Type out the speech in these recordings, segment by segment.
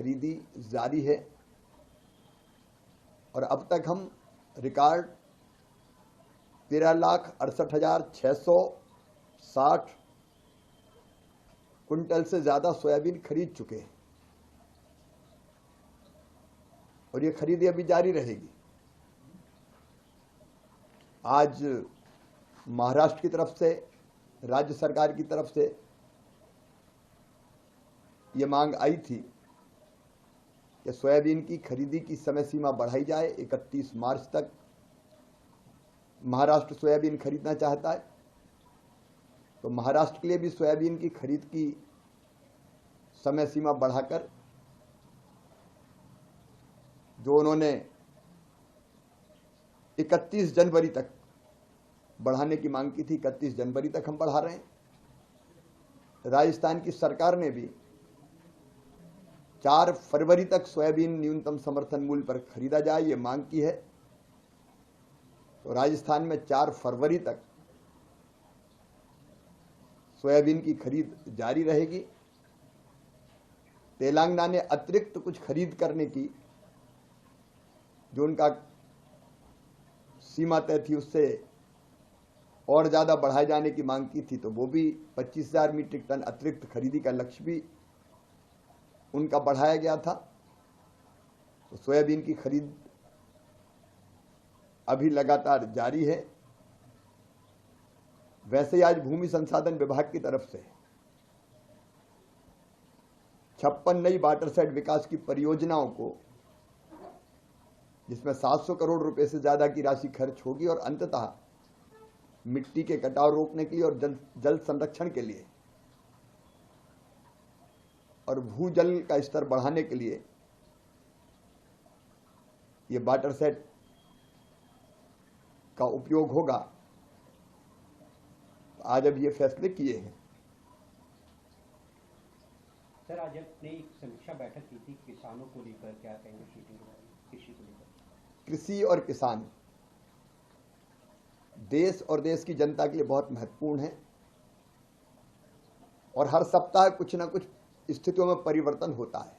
खरीदी जारी है और अब तक हम रिकॉर्ड 13,68,660 कुंटल से ज़्यादा सोयाबीन खरीद चुके हैं और ये खरीदी अभी जारी रहेगी। आज महाराष्ट्र की तरफ से, राज्य सरकार की तरफ से ये मांग आई थी कि सोयाबीन की खरीदी की समय सीमा बढ़ाई जाए। 31 मार्च तक महाराष्ट्र सोयाबीन खरीदना चाहता है, तो महाराष्ट्र के लिए भी सोयाबीन की खरीद की समय सीमा बढ़ाकर जो उन्होंने 31 जनवरी तक बढ़ाने की मांग की थी, 31 जनवरी तक हम बढ़ा रहे हैं। राजस्थान की सरकार ने भी 4 फरवरी तक सोयाबीन न्यूनतम समर्थन मूल्य पर खरीदा जाए, ये मांग की है। तो राजस्थान में 4 फरवरी तक सोयाबीन की खरीद जारी रहेगी। तेलंगाना ने अतिरिक्त कुछ खरीद करने की जो उनका सीमा तय थी उससे और ज़्यादा बढ़ाए जाने की मांग की थी, तो वो भी 25,000 मीट्रिक टन अतिरिक्त खरीदी का लक्ष्य भी उनका बढ़ाया गया था। तो सोयाबीन की खरीद अभी लगातार जारी है। वैसे ही आज भूमि संसाधन विभाग की तरफ से 56 नई वाटर सेट विकास की परियोजनाओं को, जिसमें 700 करोड़ रुपए से ज्यादा की राशि खर्च होगी और अंततः मिट्टी के कटाव रोकने के लिए और जल संरक्षण के लिए और भूजल का स्तर बढ़ाने के लिए ये वाटर सेट का उपयोग होगा। आज अब ये फैसले किए हैं। सर, आज आपने एक समीक्षा बैठक की थी किसानों को लेकर, क्या कहेंगे कृषि को लेकर? कृषि और किसान देश और देश की जनता के लिए बहुत महत्वपूर्ण है और हर सप्ताह कुछ ना कुछ स्थितियों में परिवर्तन होता है।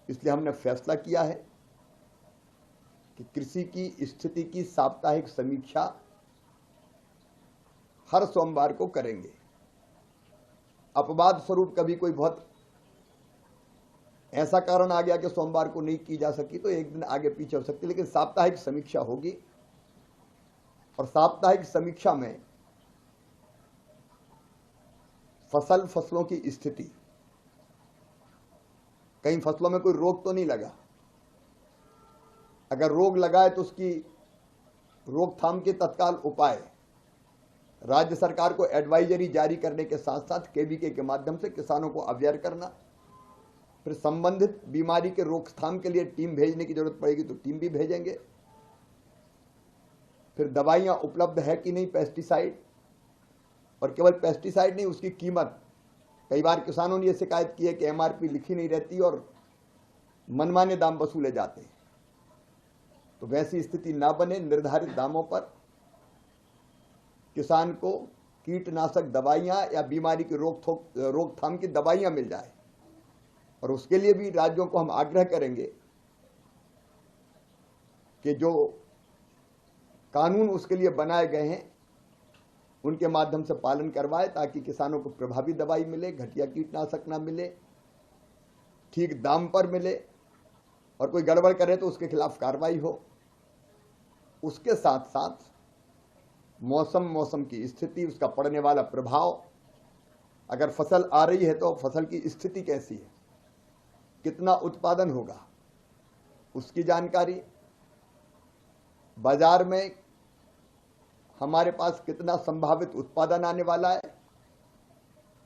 इसलिए हमने फैसला किया है कि कृषि की स्थिति की साप्ताहिक समीक्षा हर सोमवार को करेंगे। अपवाद स्वरूप कभी कोई बहुत ऐसा कारण आ गया कि सोमवार को नहीं की जा सकी तो एक दिन आगे पीछे हो सकती है, लेकिन साप्ताहिक समीक्षा होगी और साप्ताहिक समीक्षा में फसलों की स्थिति, कई फसलों में कोई रोग तो नहीं लगा, अगर रोग लगा है तो उसकी रोकथाम के तत्काल उपाय राज्य सरकार को एडवाइजरी जारी करने के साथ साथ केवीके के माध्यम से किसानों को अवेयर करना, फिर संबंधित बीमारी के रोकथाम के लिए टीम भेजने की जरूरत पड़ेगी तो टीम भी भेजेंगे, फिर दवाइयां उपलब्ध है कि नहीं पेस्टिसाइड, और केवल पेस्टिसाइड नहीं उसकी कीमत। कई बार किसानों ने यह शिकायत की है कि एमआरपी लिखी नहीं रहती और मनमाने दाम वसूले जाते हैं, तो वैसी स्थिति ना बने, निर्धारित दामों पर किसान को कीटनाशक दवाइयां या बीमारी की रोकथाम की दवाइयां मिल जाए। और उसके लिए भी राज्यों को हम आग्रह करेंगे कि जो कानून उसके लिए बनाए गए हैं उनके माध्यम से पालन करवाए ताकि किसानों को प्रभावी दवाई मिले, घटिया कीटनाशक ना मिले, ठीक दाम पर मिले और कोई गड़बड़ करे तो उसके खिलाफ कार्रवाई हो। उसके साथ साथ मौसम की स्थिति, उसका पड़ने वाला प्रभाव, अगर फसल आ रही है तो फसल की स्थिति कैसी है, कितना उत्पादन होगा, उसकी जानकारी, बाजार में हमारे पास कितना संभावित उत्पादन आने वाला है,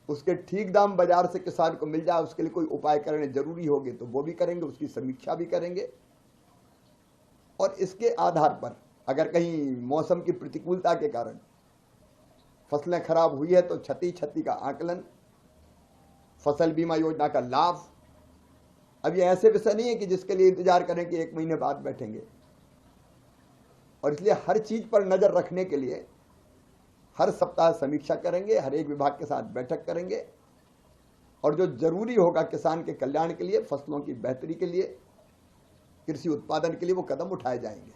उसके ठीक दाम बाजार से किसान को मिल जाए, उसके लिए कोई उपाय करने जरूरी होंगे तो वो भी करेंगे, उसकी समीक्षा भी करेंगे। और इसके आधार पर अगर कहीं मौसम की प्रतिकूलता के कारण फसलें खराब हुई है तो क्षति का आकलन, फसल बीमा योजना का लाभ। अब ये ऐसे विषय नहीं है कि जिसके लिए इंतजार करें कि 1 महीने बाद बैठेंगे, और इसलिए हर चीज पर नजर रखने के लिए हर सप्ताह समीक्षा करेंगे, हर एक विभाग के साथ बैठक करेंगे और जो जरूरी होगा किसान के कल्याण के लिए, फसलों की बेहतरी के लिए, कृषि उत्पादन के लिए, वो कदम उठाए जाएंगे।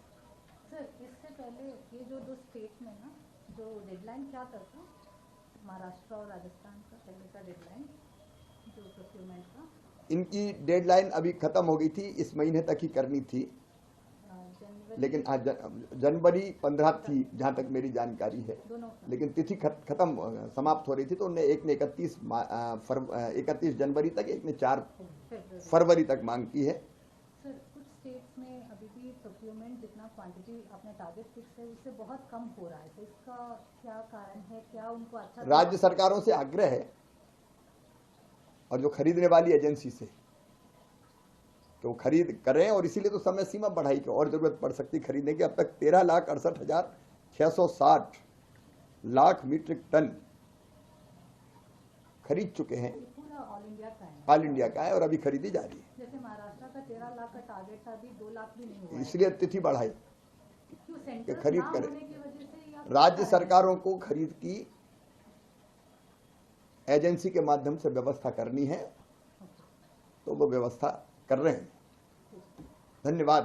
सर, इससे पहले ये जो दो स्टेट में ना जो डेडलाइन क्या करता, महाराष्ट्र और राजस्थान का पहले का डेडलाइन जो प्रोक्योरमेंट का, इनकी डेडलाइन अभी खत्म हो गई थी, इस महीने तक ही करनी थी, जनवरी लेकिन जनवरी 15 थी जहां तक मेरी जानकारी है, दोनों लेकिन तिथि खत्म समाप्त हो रही थी, तो उनने एक ने 31 जनवरी तक, एक ने 4 फरवरी। फरवरी तक मांग की है। सर, कुछ स्टेट्स में अभी भी प्रोक्योरमेंट जितना क्वांटिटी अपने टारगेट फिक्स है उससे बहुत कम हो रहा है, तो इसका क्या कारण है? क्या उनको अच्छा राज्य सरकारों से आग्रह है और जो खरीदने वाली एजेंसी से कि वो खरीद करें, और इसीलिए तो समय सीमा बढ़ाई कि और जरूरत पड़ सकती खरीदने की। अब तक 13,68,660 मीट्रिक टन खरीद चुके हैं, पूरा ऑल इंडिया का है? ऑल इंडिया का है, और अभी खरीदी जा रही है, जैसे महाराष्ट्र का 13 लाख का टारगेट था, अभी 2 लाख भी नहीं हुआ है। इसलिए तिथि बढ़ाई क्यों? कि सेंटर खरीद ना करें। होने की वजह से या राज्य सरकारों को खरीद की एजेंसी के माध्यम से व्यवस्था करनी है, तो वो व्यवस्था कर रहे हैं। धन्यवाद।